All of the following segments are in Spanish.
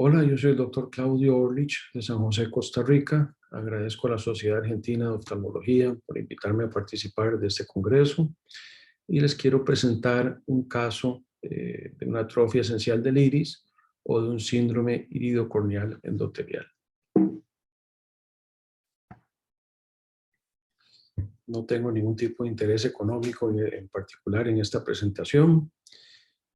Hola, yo soy el doctor Claudio Orlich de San José, Costa Rica. Agradezco a la Sociedad Argentina de Oftalmología por invitarme a participar de este congreso y les quiero presentar un caso de una atrofia esencial del iris o de un síndrome iridocorneal endotelial. No tengo ningún tipo de interés económico en particular en esta presentación.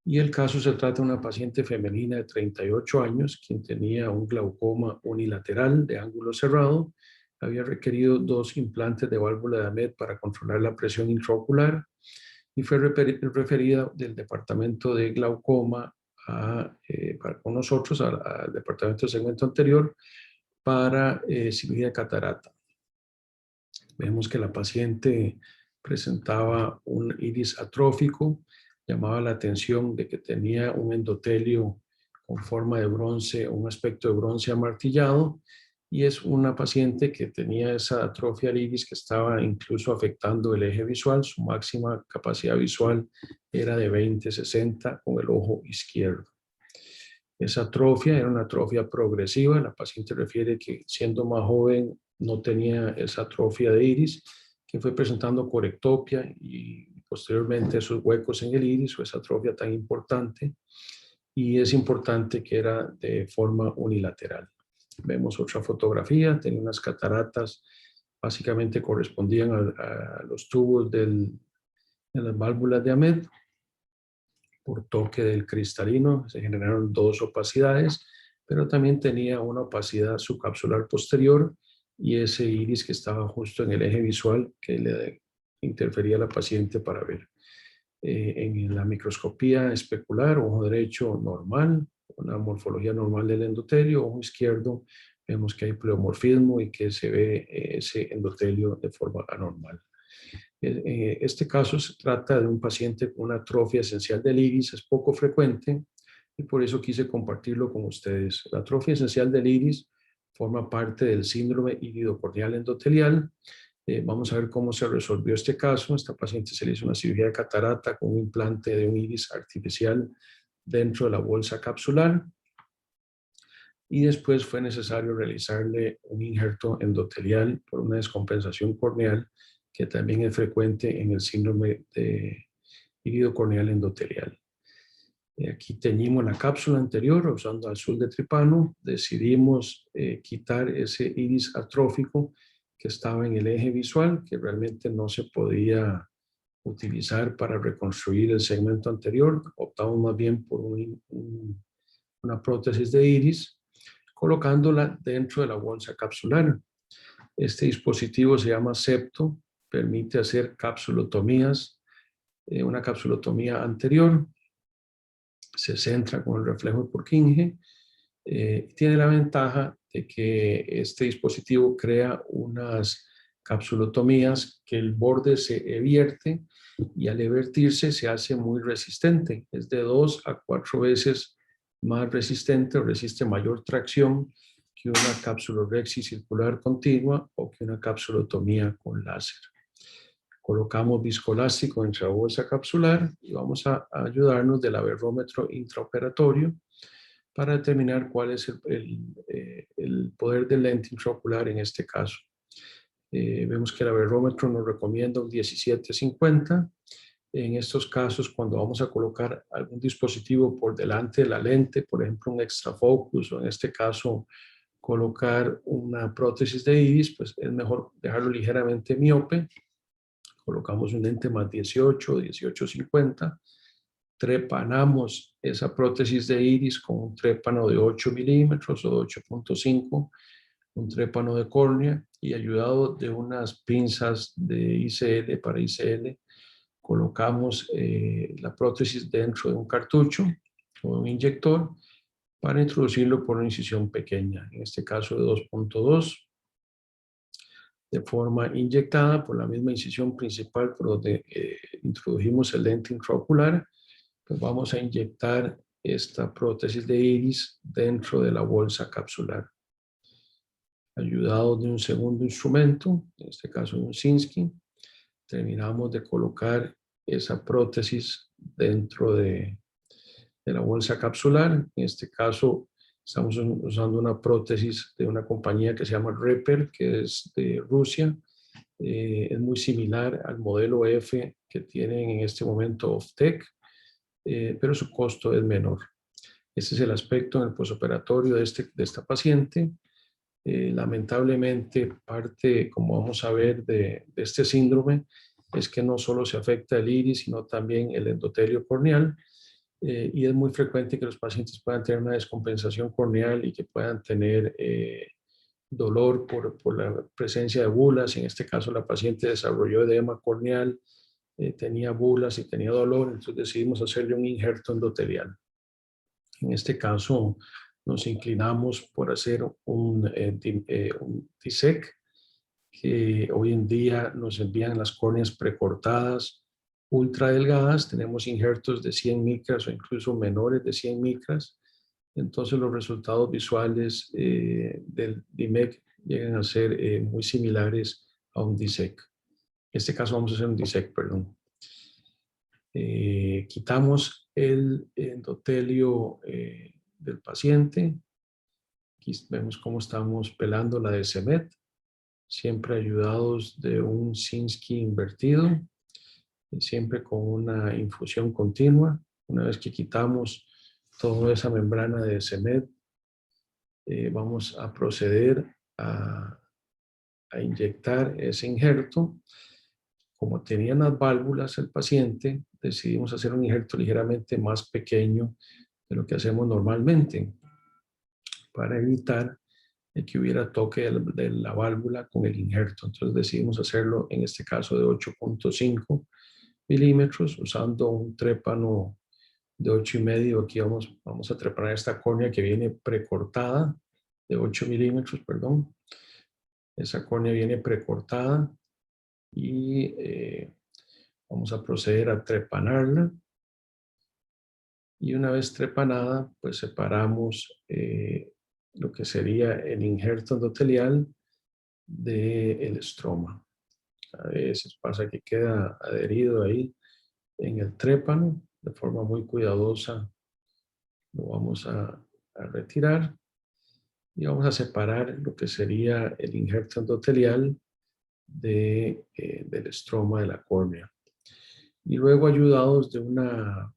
Y el caso se trata de una paciente femenina de 38 años, quien tenía un glaucoma unilateral de ángulo cerrado, había requerido 2 implantes de válvula de Ahmed para controlar la presión intraocular y fue referida del departamento de glaucoma con nosotros al departamento de segmento anterior para cirugía de catarata. Vemos que la paciente presentaba un iris atrófico, llamaba la atención de que tenía un endotelio con forma de bronce, un aspecto de bronce amartillado, y es una paciente que tenía esa atrofia al iris que estaba incluso afectando el eje visual. Su máxima capacidad visual era de 20/60 con el ojo izquierdo. Esa atrofia era una atrofia progresiva. La paciente refiere que siendo más joven no tenía esa atrofia de iris, que fue presentando corectopia y posteriormente esos huecos en el iris o esa atrofia tan importante. Y es importante que era de forma unilateral. Vemos otra fotografía, tenía unas cataratas, básicamente correspondían a los tubos de las válvulas de Ahmed. Por toque del cristalino se generaron 2 opacidades, pero también tenía una opacidad subcapsular posterior y ese iris que estaba justo en el eje visual que le interfería a la paciente para ver. En la microscopía especular, ojo derecho normal, una morfología normal del endotelio, ojo izquierdo, vemos que hay pleomorfismo y que se ve ese endotelio de forma anormal. Este caso se trata de un paciente con una atrofia esencial del iris, es poco frecuente y por eso quise compartirlo con ustedes. La atrofia esencial del iris forma parte del síndrome iridocorneal endotelial. Vamos a ver cómo se resolvió este caso. Esta paciente se le hizo una cirugía de catarata con un implante de un iris artificial dentro de la bolsa capsular y después fue necesario realizarle un injerto endotelial por una descompensación corneal que también es frecuente en el síndrome de iridocorneal endotelial. Aquí teñimos la cápsula anterior usando azul de tripano. Decidimos quitar ese iris atrófico que estaba en el eje visual, que realmente no se podía utilizar para reconstruir el segmento anterior. Optamos más bien por una prótesis de iris, colocándola dentro de la bolsa capsular. Este dispositivo se llama Septo, permite hacer capsulotomías, una capsulotomía anterior, se centra con el reflejo de Purkinje, tiene la ventaja de que este dispositivo crea unas capsulotomías que el borde se vierte y al evertirse se hace muy resistente, es de 2 a 4 veces más resistente o resiste mayor tracción que una capsulorhexis circular continua o que una capsulotomía con láser. Colocamos viscoelástico en la bolsa capsular y vamos a ayudarnos del aberrómetro intraoperatorio para determinar cuál es el poder del lente intraocular en este caso. Vemos que el aberrómetro nos recomienda un 1750. En estos casos, cuando vamos a colocar algún dispositivo por delante de la lente, por ejemplo un extra focus o en este caso colocar una prótesis de iris, pues es mejor dejarlo ligeramente miope. Colocamos un lente más 18, 1850. Trepanamos esa prótesis de iris con un trépano de 8 milímetros o de 8.5, un trépano de córnea y ayudado de unas pinzas de ICL para ICL, colocamos la prótesis dentro de un cartucho o un inyector para introducirlo por una incisión pequeña, en este caso de 2.2, de forma inyectada por la misma incisión principal por donde introdujimos el lente intraocular. Pues vamos a inyectar esta prótesis de iris dentro de la bolsa capsular. Ayudado de un segundo instrumento, en este caso un Sinskey, terminamos de colocar esa prótesis dentro de la bolsa capsular. En este caso Estamos usando una prótesis de una compañía que se llama Reper, que es de Rusia. Es muy similar al modelo F que tienen en este momento Oftec, pero su costo es menor. Este es el aspecto en el posoperatorio de esta paciente. Lamentablemente, parte, como vamos a ver, de este síndrome es que no solo se afecta el iris, sino también el endotelio corneal, y es muy frecuente que los pacientes puedan tener una descompensación corneal y que puedan tener dolor por la presencia de bulas. En este caso, la paciente desarrolló edema corneal, tenía bulas y tenía dolor, entonces decidimos hacerle un injerto endotelial. En este caso, nos inclinamos por hacer un DISEC, que hoy en día nos envían las córneas precortadas, ultra delgadas. Tenemos injertos de 100 micras o incluso menores de 100 micras. Entonces los resultados visuales del DIMEC llegan a ser muy similares a un DISEC. En este caso vamos a hacer un DISEC, perdón. Quitamos el endotelio del paciente. Aquí vemos cómo estamos pelando la de CEMET, siempre ayudados de un Sinskey invertido, siempre con una infusión continua. Una vez que quitamos toda esa membrana de CEMET, vamos a proceder a inyectar ese injerto. Como tenían las válvulas el paciente, decidimos hacer un injerto ligeramente más pequeño de lo que hacemos normalmente para evitar que hubiera toque de la válvula con el injerto. Entonces decidimos hacerlo en este caso de 8.5 milímetros usando un trépano de 8,5. Aquí vamos a trepanar esta córnea que viene precortada de 8 milímetros, perdón. Esa córnea viene precortada y vamos a proceder a trepanarla. Y una vez trepanada, pues separamos lo que sería el injerto endotelial del estroma. A veces pasa que queda adherido ahí en el trépano, de forma muy cuidadosa lo vamos a retirar y vamos a separar lo que sería el injerto endotelial del estroma de la córnea. Y luego, ayudados de una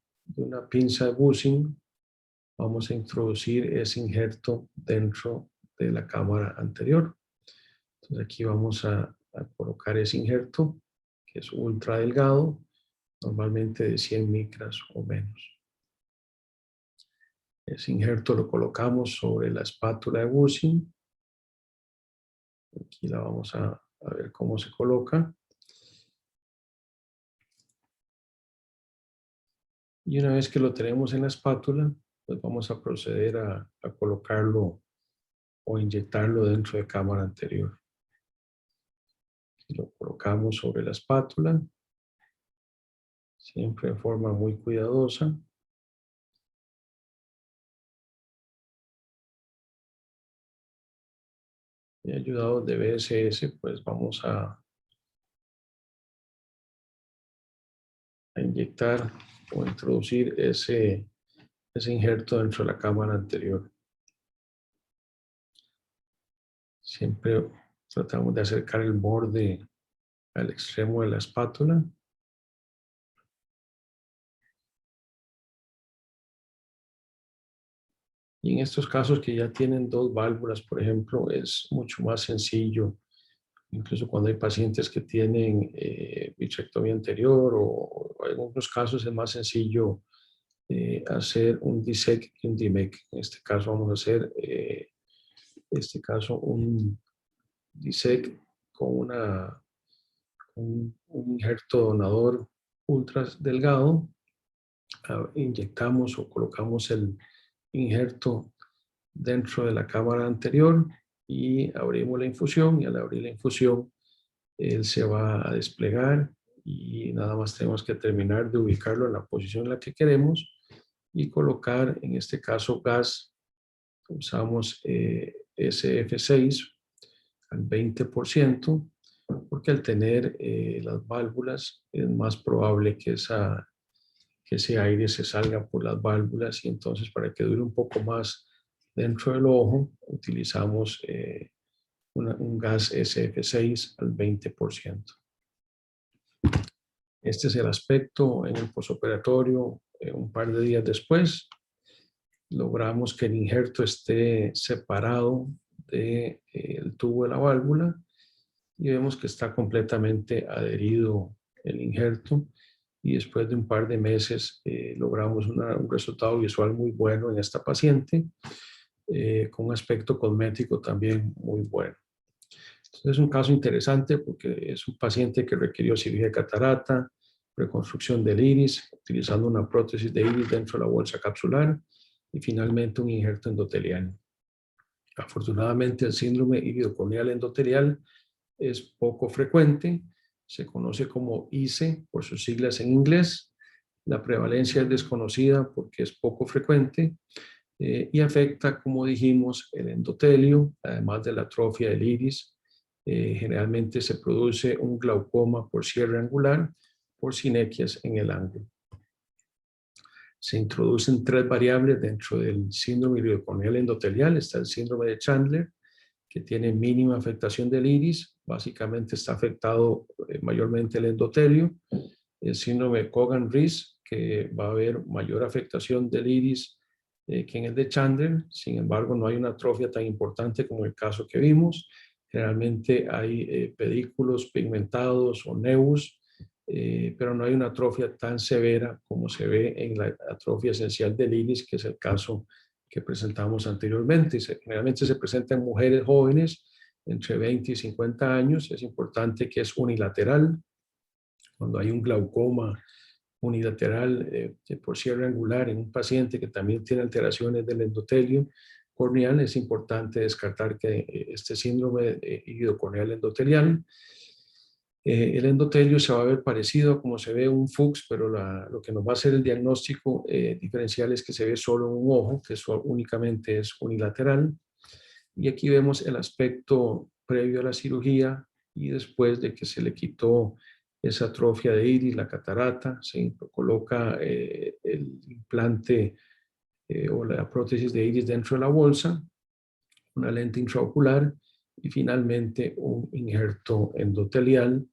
pinza de bushing, vamos a introducir ese injerto dentro de la cámara anterior. Entonces aquí vamos a colocar ese injerto, que es ultra delgado, normalmente de 100 micras o menos. Ese injerto lo colocamos sobre la espátula de bushing. Aquí la vamos a ver cómo se coloca. Y una vez que lo tenemos en la espátula, pues vamos a proceder a colocarlo o inyectarlo dentro de cámara anterior. Lo colocamos sobre la espátula, siempre de forma muy cuidadosa. Y ayudados de BSS, pues vamos a inyectar o introducir ese injerto dentro de la cámara anterior. Siempre tratamos de acercar el borde al extremo de la espátula. Y en estos casos que ya tienen dos válvulas, por ejemplo, es mucho más sencillo. Incluso cuando hay pacientes que tienen vitrectomía anterior o en algunos casos es más sencillo hacer un DISEC que un DIMEC. En este caso vamos a hacer un DISEC con un injerto donador ultra delgado. Inyectamos o colocamos el injerto dentro de la cámara anterior y abrimos la infusión, y al abrir la infusión él se va a desplegar y nada más tenemos que terminar de ubicarlo en la posición en la que queremos y colocar, en este caso, gas. Usamos SF6 al 20%, porque al tener las válvulas es más probable que ese aire se salga por las válvulas, y entonces, para que dure un poco más dentro del ojo utilizamos un gas SF6 al 20%. Este es el aspecto en el posoperatorio un par de días después. Logramos que el injerto esté separado del tubo de la válvula y vemos que está completamente adherido el injerto, y después de un par de meses logramos un resultado visual muy bueno en esta paciente, con un aspecto cosmético también muy bueno. Entonces es un caso interesante porque es un paciente que requirió cirugía de catarata, reconstrucción del iris, utilizando una prótesis de iris dentro de la bolsa capsular y finalmente un injerto endotelial. Afortunadamente el síndrome iridocorneal endotelial es poco frecuente, se conoce como ICE por sus siglas en inglés. La prevalencia es desconocida porque es poco frecuente y afecta, como dijimos, el endotelio, además de la atrofia del iris. Generalmente se produce un glaucoma por cierre angular por sinequias en el ángulo. Se introducen tres variables dentro del síndrome iridocorneal endotelial. Está el síndrome de Chandler, que tiene mínima afectación del iris, básicamente está afectado mayormente el endotelio. El síndrome de Cogan-Rees, que va a haber mayor afectación del iris que en el de Chandler. Sin embargo, no hay una atrofia tan importante como el caso que vimos. Generalmente hay pedículos pigmentados o nevus, pero no hay una atrofia tan severa como se ve en la atrofia esencial del iris, que es el caso que presentamos anteriormente. Generalmente se presenta en mujeres jóvenes entre 20 y 50 años. Es importante que es unilateral. Cuando hay un glaucoma unilateral por cierre angular en un paciente que también tiene alteraciones del endotelio corneal, es importante descartar que este síndrome iridocorneal endotelial. El endotelio se va a ver parecido a como se ve un Fuchs, pero lo que nos va a hacer el diagnóstico diferencial es que se ve solo en un ojo, que eso únicamente es unilateral. Y aquí vemos el aspecto previo a la cirugía y después de que se le quitó esa atrofia de iris, la catarata, se coloca el implante o la prótesis de iris dentro de la bolsa, una lente intraocular y finalmente un injerto endotelial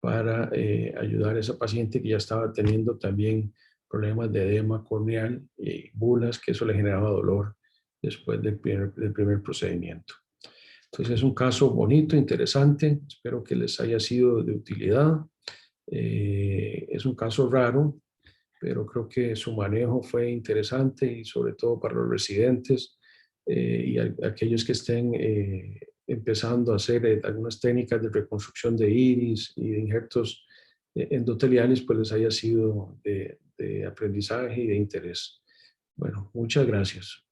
para ayudar a esa paciente que ya estaba teniendo también problemas de edema corneal y bulas, que eso le generaba dolor después del primer procedimiento. Entonces es un caso bonito, interesante, espero que les haya sido de utilidad. Es un caso raro, pero creo que su manejo fue interesante y sobre todo para los residentes y aquellos que estén empezando a hacer algunas técnicas de reconstrucción de iris y de injertos endoteliales, pues les haya sido de aprendizaje y de interés. Bueno, muchas gracias.